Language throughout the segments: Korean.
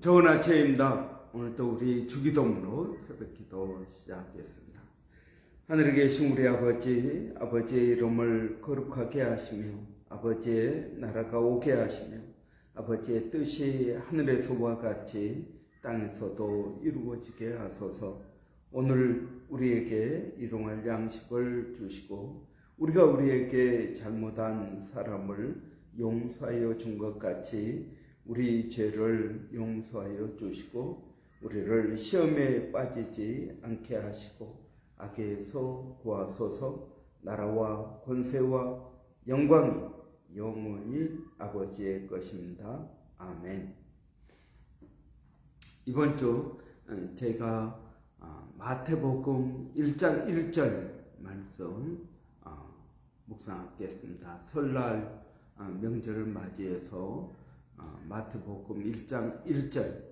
좋은 아침입니다. 오늘도 우리 주기도문으로 새벽기도 시작하겠습니다. 하늘에 계신 우리 아버지, 아버지의 이름을 거룩하게 하시며 아버지의 나라가 오게 하시며 아버지의 뜻이 하늘에서와 같이 땅에서도 이루어지게 하소서. 오늘 우리에게 일용할 양식을 주시고 우리가 우리에게 잘못한 사람을 용서하여 준 것 같이 우리 죄를 용서하여 주시고 우리를 시험에 빠지지 않게 하시고 악에서 구하소서. 나라와 권세와 영광이 영원히 아버지의 것입니다. 아멘. 이번 주 제가 마태복음 1장 1절 말씀 묵상하겠습니다. 설날 명절을 맞이해서 마태복음 1장 1절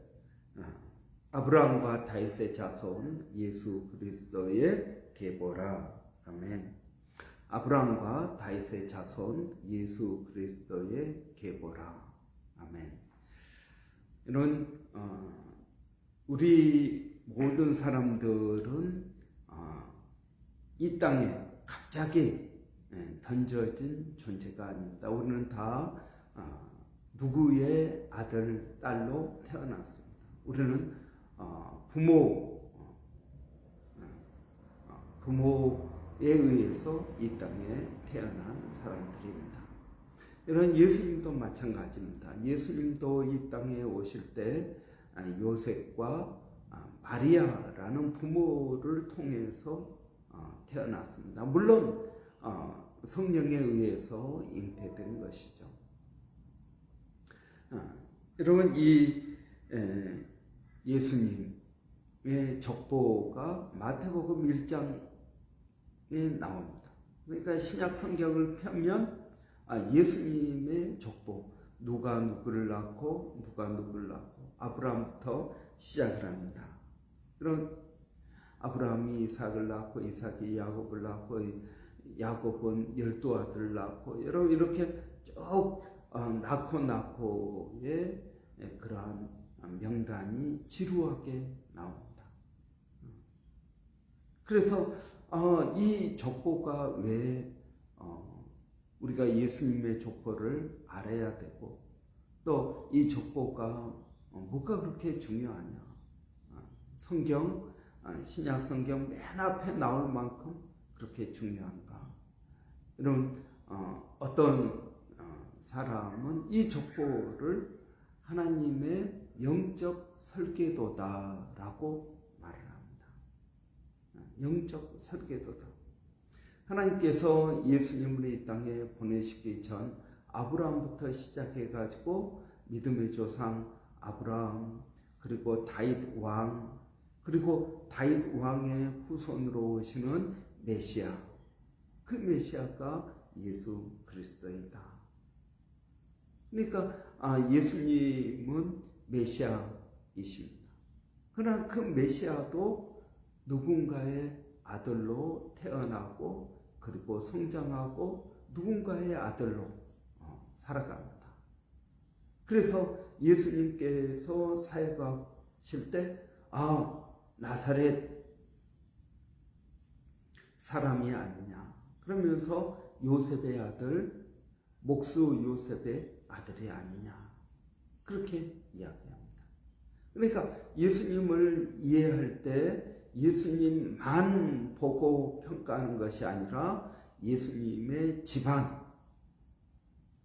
아브라함과 다윗의 자손 예수 그리스도의 계보라. 아멘. 아브라함과 다윗의 자손 예수 그리스도의 계보라. 아멘. 이런 우리 모든 사람들은 이 땅에 갑자기 던져진 존재가 아닙니다. 우리는 다 누구의 아들, 딸로 태어났습니다. 우리는 부모에 의해서 이 땅에 태어난 사람들입니다. 이런 예수님도 마찬가지입니다. 예수님도 이 땅에 오실 때 요셉과 마리아라는 부모를 통해서 태어났습니다. 물론 성령에 의해서 잉태된 것이죠. 여러분, 이 예수님의 족보가 마태복음 1장에 나옵니다. 그러니까 신약 성경을 펴면 예수님의 족보, 누가 누구를 낳고 누가 누구를 낳고 아브라함부터 시작을 합니다. 그런 아브라함이 이삭을 낳고 이삭이 야곱을 낳고 야곱은 12아들을 낳고 여러분 이렇게 쭉 낳고의 그러한 명단이 지루하게 나옵니다. 그래서 이 족보가 왜 우리가 예수님의 족보를 알아야 되고 또 이 족보가 뭐가 그렇게 중요하냐? 성경 신약 성경 맨 앞에 나올 만큼 그렇게 중요한가? 이런 어떤 사람은 이 족보를 하나님의 영적 설계도다라고 말을 합니다. 영적 설계도다. 하나님께서 예수님을 이 땅에 보내시기 전 아브라함부터 시작해가지고 믿음의 조상 아브라함, 그리고 다윗 왕, 그리고 다윗 왕의 후손으로 오시는 메시아, 그 메시아가 예수 그리스도이다. 그러니까 예수님은 메시아이십니다. 그러나 그 메시아도 누군가의 아들로 태어나고 그리고 성장하고 누군가의 아들로 살아갑니다. 그래서 예수님께서 사역하실 때 나사렛 사람이 아니냐 그러면서 요셉의 아들 목수 요셉의 아들이 아니냐 그렇게 이야기합니다. 그러니까 예수님을 이해할 때 예수님만 보고 평가하는 것이 아니라 예수님의 집안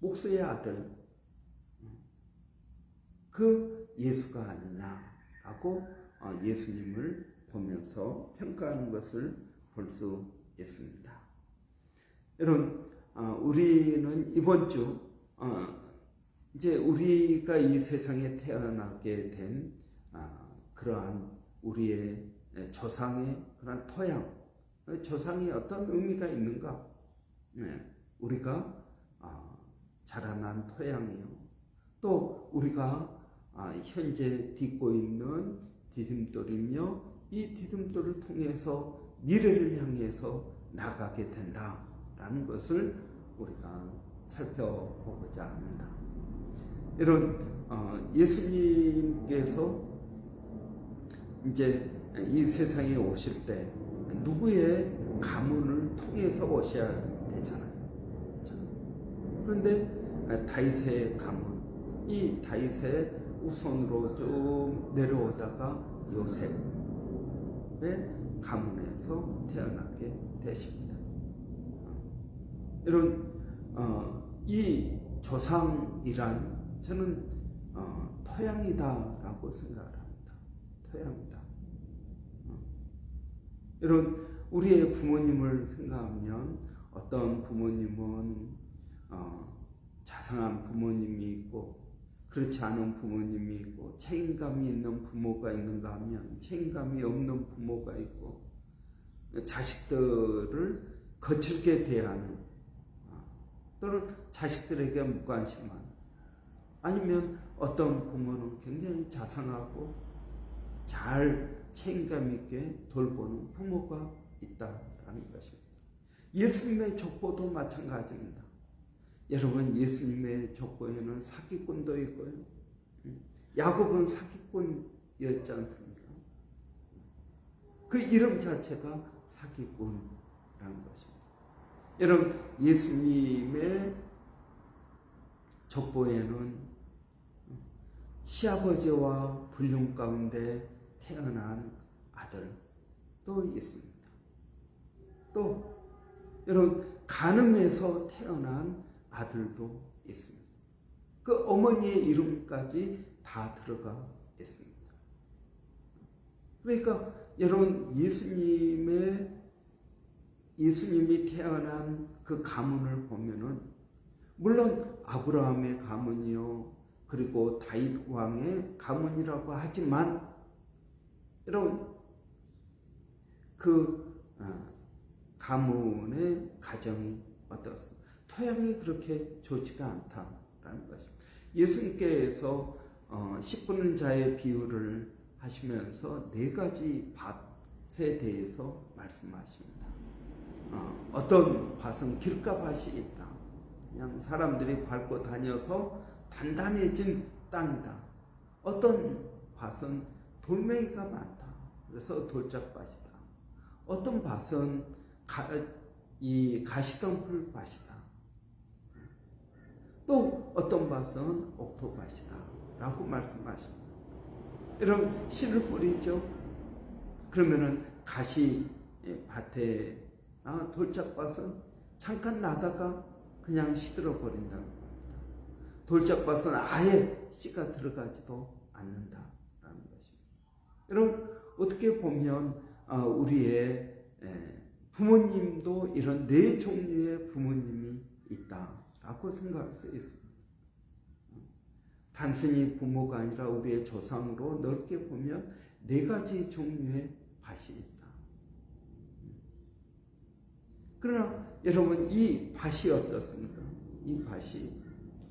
목수의 아들 그 예수가 아니냐라고 예수님을 보면서 평가하는 것을 볼 수 있습니다. 여러분, 우리는 이번 주 이제 우리가 이 세상에 태어나게 된 그러한 우리의 조상의 그런 토양, 조상이 어떤 의미가 있는가? 우리가 자라난 토양이요. 또 우리가 현재 딛고 있는 디딤돌이며 이 디딤돌을 통해서 미래를 향해서 나가게 된다라는 것을 우리가 살펴보고자 합니다. 이런 예수님께서 이제 이 세상에 오실 때 누구의 가문을 통해서 오셔야 되잖아요. 그런데 다윗의 가문, 이 다윗의 후손으로 쭉 내려오다가 요셉의 가문에서 태어나게 되십니다. 이런 이 조상이란 저는 토양이다라고 생각을 합니다. 토양이다. 이런 우리의 부모님을 생각하면 어떤 부모님은 자상한 부모님이 있고 그렇지 않은 부모님이 있고 책임감이 있는 부모가 있는가 하면 책임감이 없는 부모가 있고 자식들을 거칠게 대하는 또는 자식들에게 무관심한 아니면 어떤 부모는 굉장히 자상하고 잘 책임감 있게 돌보는 부모가 있다라는 것입니다. 예수님의 족보도 마찬가지입니다. 여러분 예수님의 족보에는 사기꾼도 있고요. 야곱은 사기꾼이었지 않습니까? 그 이름 자체가 사기꾼이라는 것입니다. 여러분 예수님의 족보에는 시아버지와 불륜 가운데 태어난 아들도 있습니다. 또 여러분 간음에서 태어난 아들도 있습니다. 그 어머니의 이름까지 다 들어가 있습니다. 그러니까 여러분 예수님이 태어난 그 가문을 보면은 물론 아브라함의 가문이요 그리고 다윗 왕의 가문이라고 하지만 여러분 그 가문의 가정이 어떻습니까? 토양이 그렇게 좋지가 않다라는 것입니다. 예수님께서 10분의 자의 비유를 하시면서 4가지 밭에 대해서 말씀하십니다. 어떤 밭은 길가밭이 있다. 그냥 사람들이 밟고 다녀서 단단해진 땅이다. 어떤 밭은 돌멩이가 많다. 그래서 돌짝밭이다. 어떤 밭은 가시덤불 밭이다. 또 어떤 밭은 옥토밭이다. 라고 말씀하십니다. 여러분 씨를 뿌리죠. 그러면은 가시밭에 돌짝밭은 잠깐 나다가 그냥 시들어 버린다는 겁니다. 돌짝밭은 아예 씨가 들어가지도 않는다라는 것입니다. 여러분 어떻게 보면 우리의 부모님도 이런 4종류의 부모님이 있다라고 생각할 수 있습니다. 단순히 부모가 아니라 우리의 조상으로 넓게 보면 4가지 종류의 밭이 있다. 그러나 여러분 이 밭이 어떻습니까? 이 밭이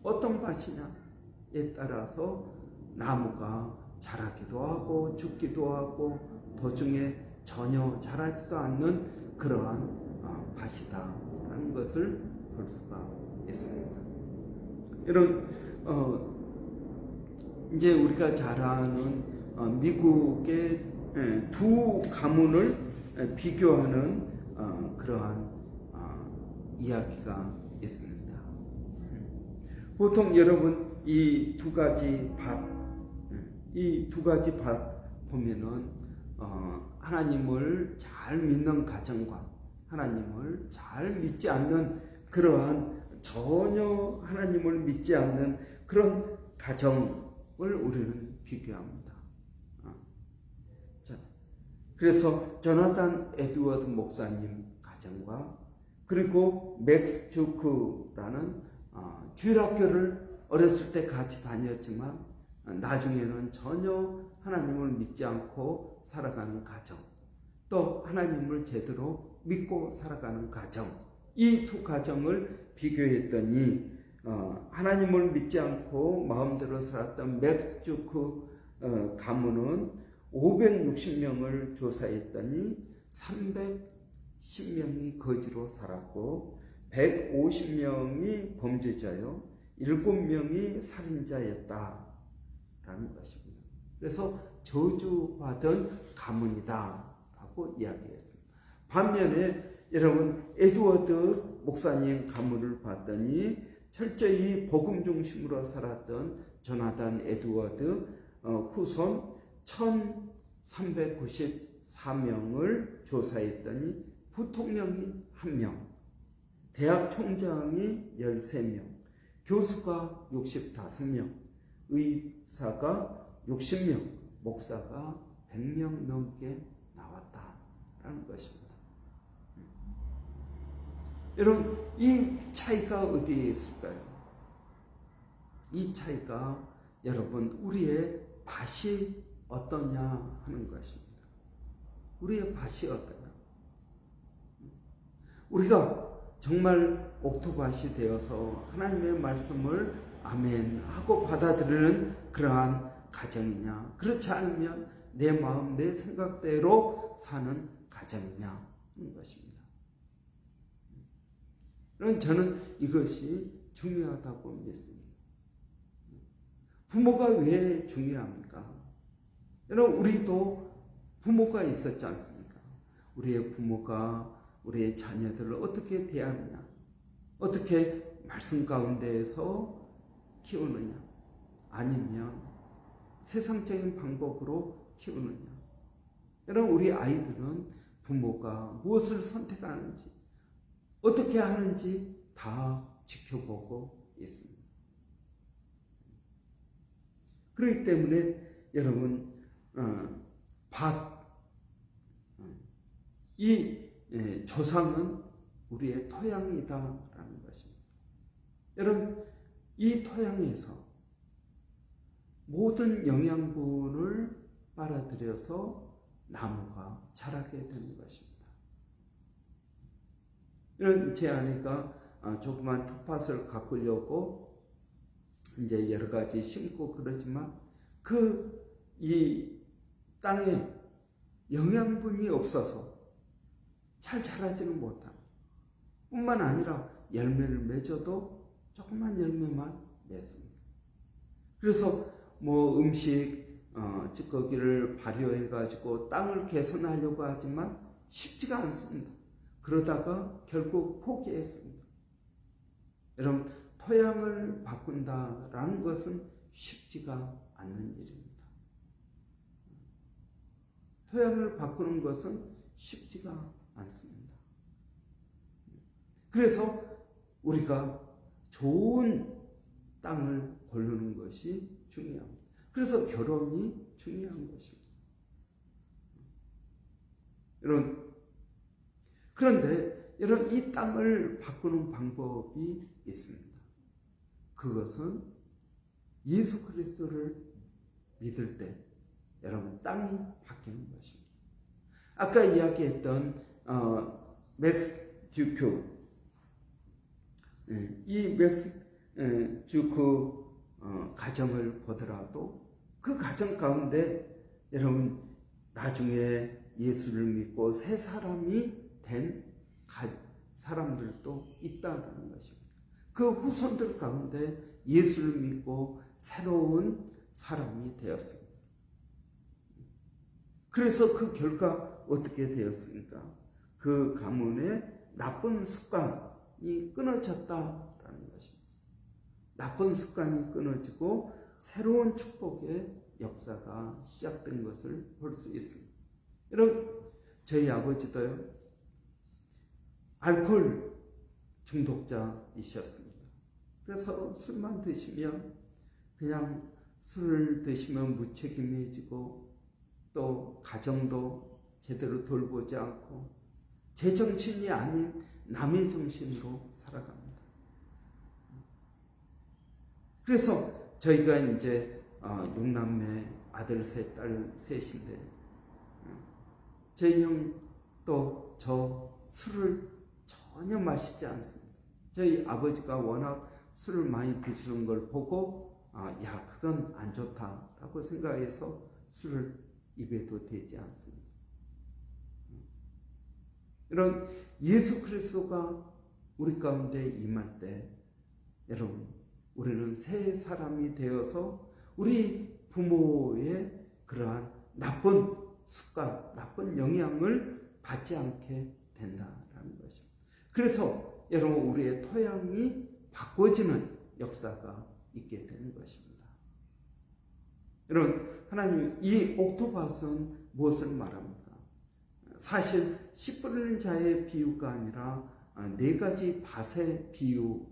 어떤 밭이냐에 따라서 나무가 자라기도 하고 죽기도 하고 도중에 전혀 자라지도 않는 그러한 밭이다라는 것을 볼 수가 있습니다. 여러분 이제 우리가 잘 아는 미국의 2 가문을 비교하는 그러한 이야기가 있습니다. 보통 여러분 이 2가지 밭 보면은 하나님을 잘 믿는 가정과 하나님을 잘 믿지 않는 그러한 전혀 하나님을 믿지 않는 그런 가정을 우리는 비교합니다. 자, 그래서 조나단 에드워드 목사님 가정과 그리고 맥스 주크라는 주일학교를 어렸을 때 같이 다녔지만 나중에는 전혀 하나님을 믿지 않고 살아가는 가정, 또 하나님을 제대로 믿고 살아가는 가정, 이 2 가정을 비교했더니 하나님을 믿지 않고 마음대로 살았던 맥스 주크 가문은 560명을 조사했더니 310명이 거지로 살았고 150명이 범죄자요 7명이 살인자였다 라는 것입니다. 그래서 저주받은 가문이다라고 이야기했습니다. 반면에 여러분 에드워드 목사님 가문을 봤더니 철저히 복음 중심으로 살았던 조나단 에드워드 후손 1394명을 조사했더니 부통령이 1명, 대학 총장이 13명, 교수가 65명, 의사가 60명, 목사가 100명 넘게 나왔다라는 것입니다. 여러분, 이 차이가 어디에 있을까요? 이 차이가 여러분 우리의 밭이 어떠냐 하는 것입니다. 우리의 밭이 어떠냐? 우리가 정말 옥토밭이 되어서 하나님의 말씀을 아멘 하고 받아들이는 그러한 가정이냐, 그렇지 않으면 내 마음 내 생각대로 사는 가정이냐 하는 것입니다. 그럼 저는 이것이 중요하다고 믿습니다. 부모가 왜 중요합니까? 여러분, 우리도 부모가 있었지 않습니까? 우리의 부모가 우리의 자녀들을 어떻게 대하느냐, 어떻게 말씀 가운데에서 키우느냐, 아니면 세상적인 방법으로 키우느냐. 여러분, 우리 아이들은 부모가 무엇을 선택하는지, 어떻게 하는지 다 지켜보고 있습니다. 그렇기 때문에 여러분, 이 조상은 우리의 토양이다라는 것입니다. 여러분, 이 토양에서 모든 영양분을 빨아들여서 나무가 자라게 되는 것입니다. 이런 제 아내가 조그만 텃밭을 가꾸려고 이제 여러 가지 심고 그러지만 이 땅에 영양분이 없어서 잘 자라지는 못한, 뿐만 아니라 열매를 맺어도 조그만 열매만 맺습니다. 그래서 뭐 음식 찌꺼기를 발효해 가지고 땅을 개선하려고 하지만 쉽지가 않습니다. 그러다가 결국 포기했습니다. 여러분, 토양을 바꾼다라는 것은 쉽지가 않는 일입니다. 토양을 바꾸는 것은 쉽지가 않습니다. 그래서 우리가 좋은 땅을 고르는 것이 중요합니다. 그래서 결혼이 중요한 것입니다. 그런데 여러분, 이 땅을 바꾸는 방법이 있습니다. 그것은 예수 그리스도를 믿을 때 여러분 땅이 바뀌는 것입니다. 아까 이야기했던 맥스 듀크, 이 맥스 듀크 가정을 보더라도 그 가정 가운데 여러분 나중에 예수를 믿고 새 사람이 된 사람들도 있다는 것입니다. 그 후손들 가운데 예수를 믿고 새로운 사람이 되었습니다. 그래서 그 결과 어떻게 되었습니까? 그 가문의 나쁜 습관이 끊어졌다라는 것입니다. 나쁜 습관이 끊어지고 새로운 축복의 역사가 시작된 것을 볼 수 있습니다. 여러분, 저희 아버지도요, 알코올 중독자이셨습니다. 그래서 술만 드시면 그냥 술을 드시면 무책임해지고 또 가정도 제대로 돌보지 않고 제 정신이 아닌 남의 정신으로 살아갑니다. 그래서 저희가 이제 6남매 아들 셋, 딸 셋인데 저희 형도 저 술을 전혀 마시지 않습니다. 저희 아버지가 워낙 술을 많이 드시는 걸 보고 야, 그건 안 좋다라고 생각해서 술을 입에도 대지 않습니다. 이런 예수 그리스도가 우리 가운데 임할 때 여러분, 우리는 새 사람이 되어서 우리 부모의 그러한 나쁜 습관, 나쁜 영향을 받지 않게 된다라는 것입니다. 그래서 여러분 우리의 토양이 바꿔지는 역사가 있게 되는 것입니다. 여러분 하나님 이 옥토밭은 무엇을 말합니까? 사실 씨 뿌리는 자의 비유가 아니라 네 가지 밭의 비유입니다.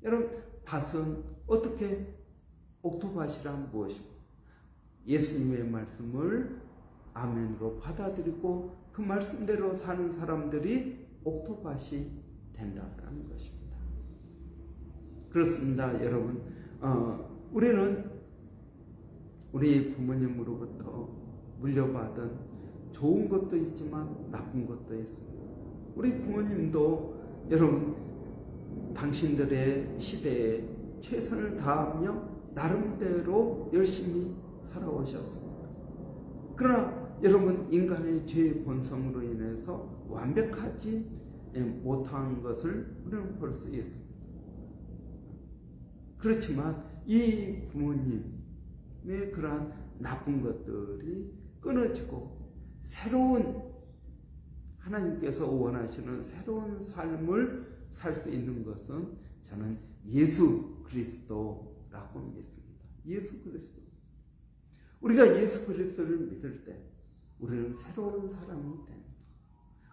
여러분 밭은 어떻게 옥토밭이란 무엇입니까? 예수님의 말씀을 아멘으로 받아들이고 그 말씀대로 사는 사람들이 옥토밭이 된다라는 것입니다. 그렇습니다, 여러분. 우리는 우리 부모님으로부터 물려받은 좋은 것도 있지만 나쁜 것도 있습니다. 우리 부모님도 여러분 당신들의 시대에 최선을 다하며 나름대로 열심히 살아오셨습니다. 그러나 여러분 인간의 죄의 본성으로 인해서 완벽하지 못한 것을 우리는 볼 수 있습니다. 그렇지만 이 부모님의 그러한 나쁜 것들이 끊어지고 새로운 하나님께서 원하시는 새로운 삶을 살 수 있는 것은 저는 예수 그리스도라고 믿습니다. 예수 그리스도. 우리가 예수 그리스도를 믿을 때 우리는 새로운 사람이 됩니다.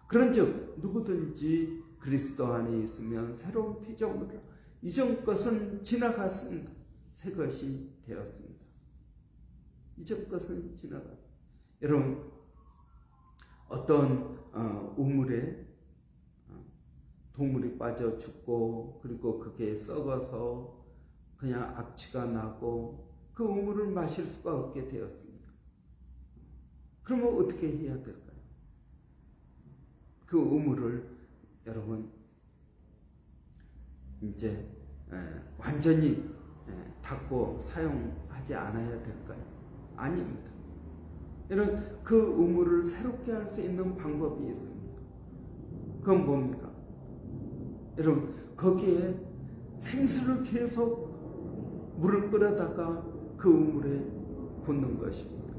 그런즉 누구든지 그리스도 안에 있으면 새로운 피조물이라 이전 것은 지나갔습니다. 새 것이 되었습니다. 이전 것은 지나갔습니다. 여러분 어떤 우물에 동물이 빠져 죽고 그리고 그게 썩어서 그냥 악취가 나고 그 우물을 마실 수가 없게 되었습니다. 그러면 어떻게 해야 될까요? 그 우물을 여러분 이제 완전히 닫고 사용하지 않아야 될까요? 아닙니다. 여러분 그 우물을 새롭게 할 수 있는 방법이 있습니다. 그건 뭡니까? 여러분 거기에 생수를 계속 물을 끓여다가 그 우물에 붓는 것입니다.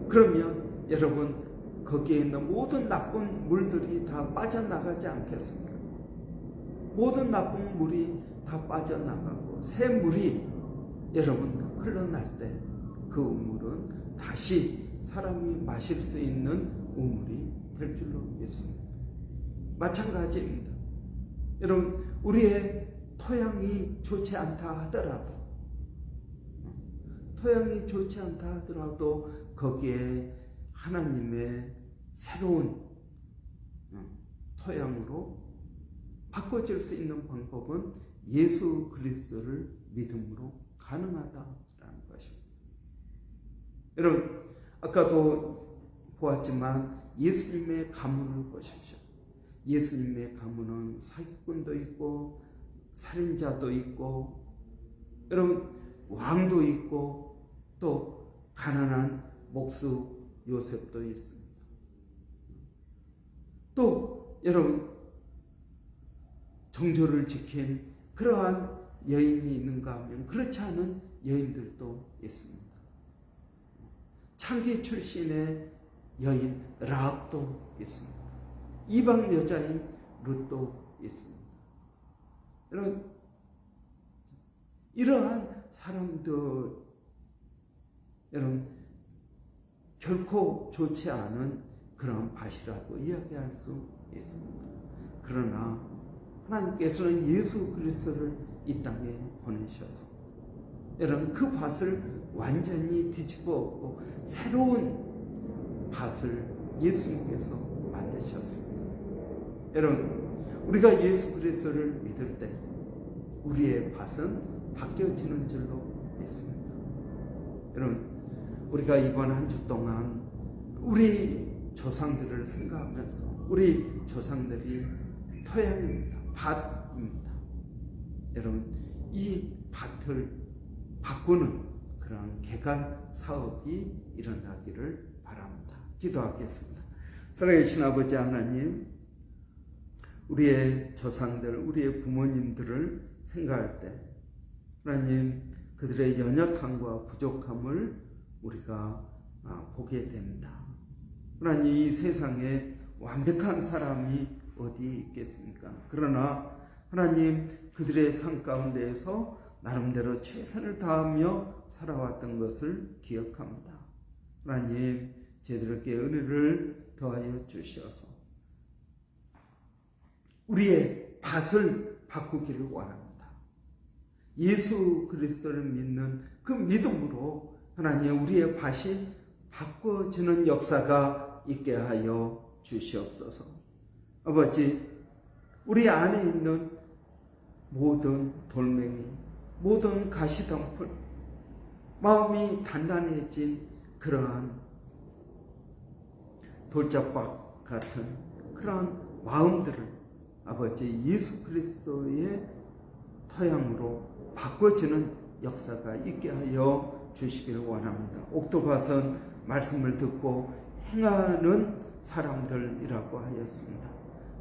그러면 여러분 거기에 있는 모든 나쁜 물들이 다 빠져나가지 않겠습니까? 모든 나쁜 물이 다 빠져나가고 새 물이 여러분 흘러날 때 그 우물은 다시 사람이 마실 수 있는 우물이 될 줄로 믿습니다. 마찬가지입니다. 여러분 우리의 토양이 좋지 않다 하더라도 거기에 하나님의 새로운 토양으로 바꿔질 수 있는 방법은 예수 그리스도를 믿음으로 가능하다라는 것입니다. 여러분 아까도 보았지만 예수님의 가문을 보십시오. 예수님의 가문은 사기꾼도 있고 살인자도 있고 여러분 왕도 있고 또 가난한 목수 요셉도 있습니다. 또 여러분 정조를 지킨 그러한 여인이 있는가 하면 그렇지 않은 여인들도 있습니다. 창기 출신의 여인 라합도 있습니다. 이방 여자인 룻도 있습니다. 여러분 이러한 사람들 여러분 결코 좋지 않은 그런 밭이라고 이야기할 수 있습니다. 그러나 하나님께서는 예수 그리스도를 이 땅에 보내셔서 여러분 그 밭을 완전히 뒤집어 엎고 새로운 밭을 예수님께서 만드셨습니다. 여러분 우리가 예수 그리스도를 믿을 때 우리의 밭은 바뀌어지는 줄로 믿습니다. 여러분 우리가 이번 한 주 동안 우리 조상들을 생각하면서 우리 조상들이 토양입니다. 밭입니다. 여러분 이 밭을 바꾸는 그런 개간 사업이 일어나기를 바랍니다. 기도하겠습니다. 사랑하신 아버지 하나님, 우리의 조상들, 우리의 부모님들을 생각할 때 하나님 그들의 연약함과 부족함을 우리가 보게 됩니다. 하나님, 이 세상에 완벽한 사람이 어디 있겠습니까? 그러나 하나님, 그들의 삶 가운데에서 나름대로 최선을 다하며 살아왔던 것을 기억합니다. 하나님, 저희들에게 은혜를 더하여 주시어서 우리의 밭을 바꾸기를 원합니다. 예수 그리스도를 믿는 그 믿음으로 하나님, 우리의 밭이 바꿔지는 역사가 있게 하여 주시옵소서. 아버지, 우리 안에 있는 모든 돌멩이, 모든 가시덤불, 마음이 단단해진 그러한 돌짝박 같은 그러한 마음들을 아버지 예수 그리스도의 토양으로 바꿔주는 역사가 있게 하여 주시기를 원합니다. 옥토밭은 말씀을 듣고 행하는 사람들이라고 하였습니다.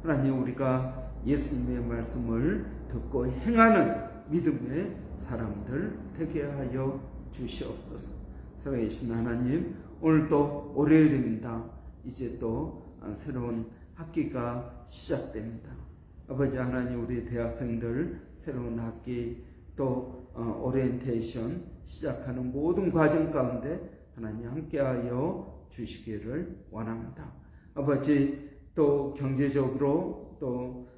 하나님, 우리가 예수님의 말씀을 듣고 행하는 믿음의 사람들 되게 하여 주시옵소서. 살아계신 하나님, 오늘도 월요일입니다. 이제 또 새로운 학기가 시작됩니다. 아버지 하나님, 우리 대학생들 새로운 학기 또 오리엔테이션 시작하는 모든 과정 가운데 하나님 함께하여 주시기를 원합니다. 아버지, 또 경제적으로 또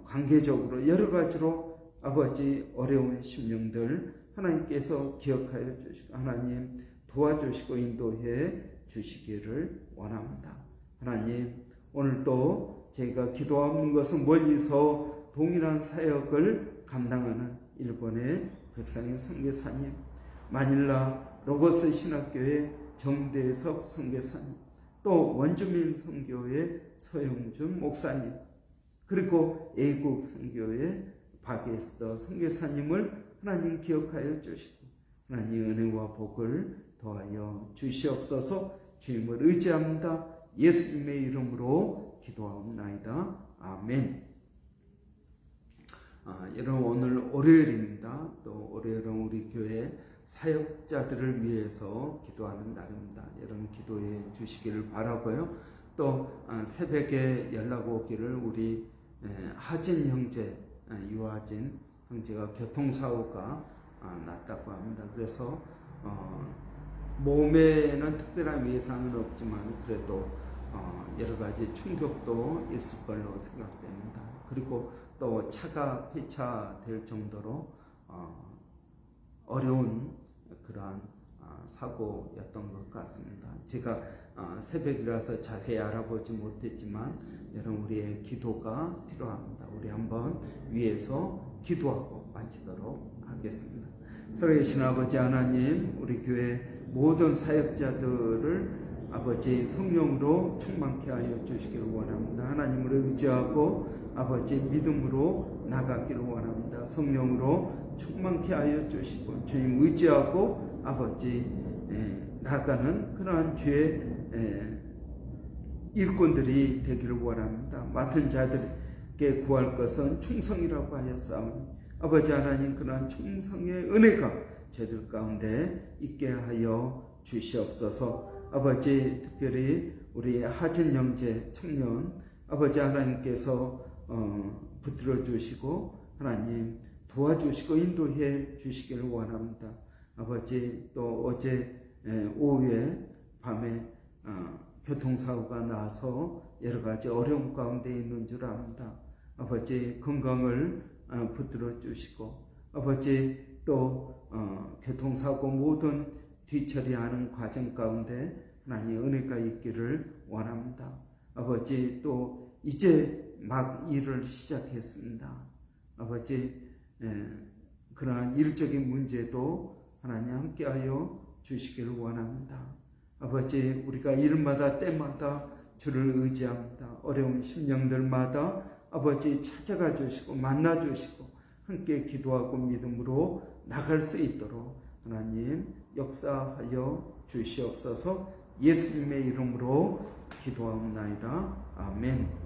관계적으로 여러 가지로 아버지 어려운 심령들 하나님께서 기억하여 주시고 하나님 도와주시고 인도해 주시기를 원합니다. 하나님, 오늘도 저희가 기도하는 것은 멀리서 동일한 사역을 감당하는 일본의 백상현 선교사님, 마닐라 로고스 신학교의 정대석 선교사님, 또 원주민 선교의 서영준 목사님, 그리고 애국 선교의 박에스더 선교사님을 하나님 기억하여 주시고 하나님 은혜와 복을 더하여 주시옵소서. 주님을 의지합니다. 예수님의 이름으로 기도하옵나이다. 아멘. 여러분, 오늘 월요일입니다. 또 월요일은 우리 교회 사역자들을 위해서 기도하는 날입니다. 여러분 기도해 주시기를 바라고요. 또 새벽에 연락 오기를 우리 하진 형제, 유하진 형제가 교통사고가 났다고 합니다. 그래서 몸에는 특별한 외상은 없지만 그래도 여러 가지 충격도 있을 걸로 생각됩니다. 그리고 또 차가 폐차될 정도로 어려운 그러한 사고였던 것 같습니다. 제가 새벽이라서 자세히 알아보지 못했지만 여러분, 우리의 기도가 필요합니다. 우리 한번 위에서 기도하고 마치도록 하겠습니다. 살아계신 아버지 하나님, 우리 교회 모든 사역자들을 아버지 성령으로 충만케 하여 주시기를 원합니다. 하나님을 의지하고 아버지 믿음으로 나가기를 원합니다. 성령으로 충만케 하여 주시고 주님 의지하고 아버지 나가는 그러한 주의 일꾼들이 되기를 원합니다. 맡은 자들에게 구할 것은 충성이라고 하였사오니 아버지 하나님, 그러한 충성의 은혜가 저희들 가운데 있게 하여 주시옵소서. 아버지, 특별히 우리 하진 형제 청년 아버지 하나님께서 붙들어 주시고 하나님 도와주시고 인도해 주시기를 원합니다. 아버지, 또 어제 오후에 밤에 교통사고가 나서 여러 가지 어려움 가운데 있는 줄 압니다. 아버지, 건강을 붙들어 주시고 아버지, 또 교통사고 모든 뒤처리하는 과정 가운데 하나님 은혜가 있기를 원합니다. 아버지, 또 이제 막 일을 시작했습니다. 아버지, 그러한 일적인 문제도 하나님 함께하여 주시기를 원합니다. 아버지, 우리가 일마다 때마다 주를 의지합니다. 어려운 심령들마다 아버지 찾아가 주시고 만나 주시고 함께 기도하고 믿음으로 나갈 수 있도록 하나님 역사하여 주시옵소서. 예수님의 이름으로 기도하옵나이다. 아멘.